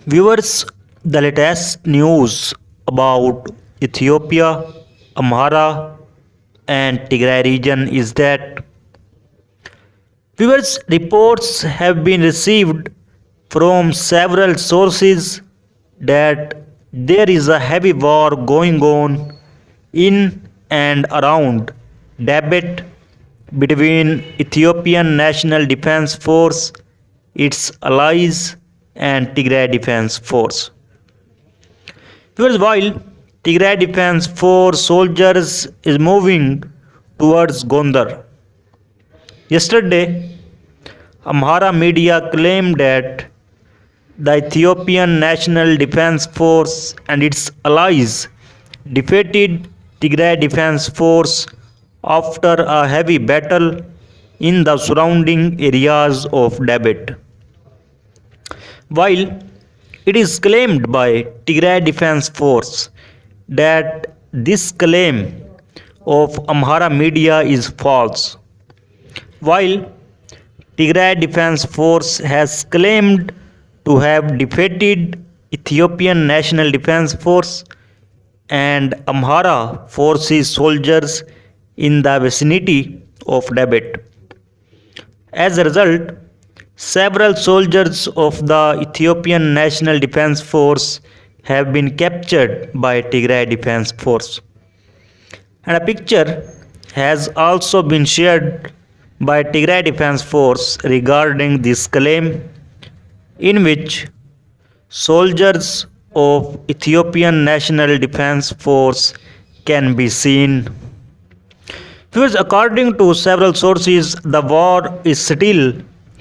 Viewers, the latest news about Ethiopia, Amhara, and Tigray region is that viewers reports have been received from several sources that there is a heavy war going on in and around Dabet between Ethiopian National Defense Force, its allies, and Tigray Defense Force. Because while Tigray Defense Force soldiers is moving towards Gondar, yesterday Amhara media claimed that the Ethiopian National Defense Force and its allies defeated Tigray Defense Force after a heavy battle in the surrounding areas of Dabet. While it is claimed by Tigray Defense Force that this claim of Amhara media is false, while Tigray Defense Force has claimed to have defeated Ethiopian National Defense Force and Amhara forces soldiers in the vicinity of Dabet. As a result, several soldiers of the Ethiopian National Defense Force have been captured by Tigray Defense Force. And a picture has also been shared by Tigray Defense Force regarding this claim, in which soldiers of Ethiopian National Defense Force can be seen. Because according to several sources, the war is still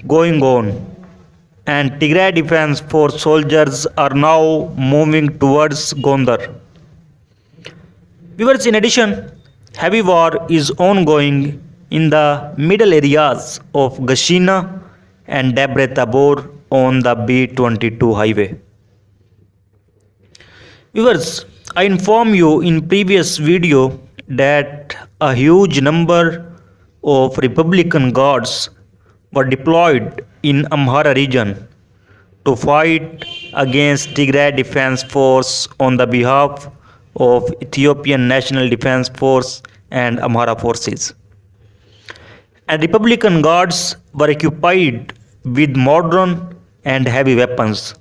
going on, and Tigray Defense Force soldiers are now moving towards Gondar. Viewers, in addition, heavy war is ongoing in the middle areas of Gashina and Debre Tabor on the B22 highway. Viewers, I inform you in previous video that a huge number of Republican guards were deployed in Amhara region to fight against Tigray Defense Force on the behalf of Ethiopian National Defense Force and Amhara forces. And Republican guards were occupied with modern and heavy weapons.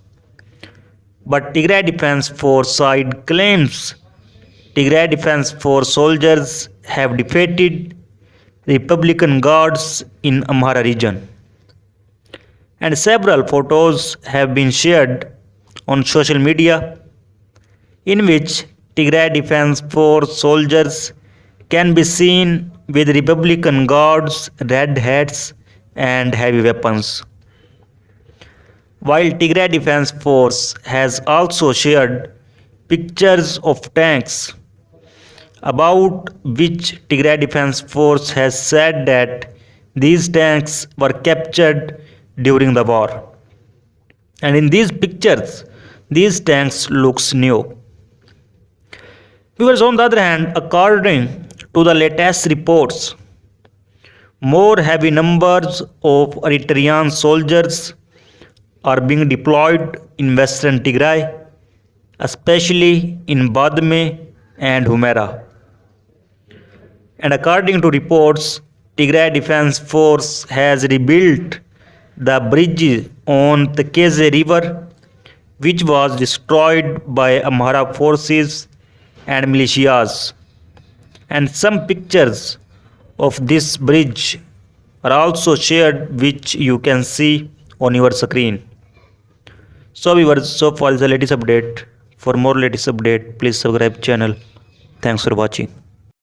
But Tigray Defense Force side claims Tigray Defense Force soldiers have defeated Republican guards in Amhara region. And several photos have been shared on social media in which Tigray Defense Force soldiers can be seen with Republican guards, red hats, and heavy weapons. While Tigray Defense Force has also shared pictures of tanks, about which Tigray Defense Force has said that these tanks were captured during the war. And in these pictures, these tanks looks new. Because on the other hand, according to the latest reports, more heavy numbers of Eritrean soldiers are being deployed in western Tigray, especially in Badme and Humera. And according to reports, Tigray Defense Force has rebuilt the bridge on the Keze River, which was destroyed by Amhara forces and militias. And some pictures of this bridge are also shared, which you can see on your screen. So viewers, so far is the latest update. For more latest update, please subscribe channel. Thanks for watching.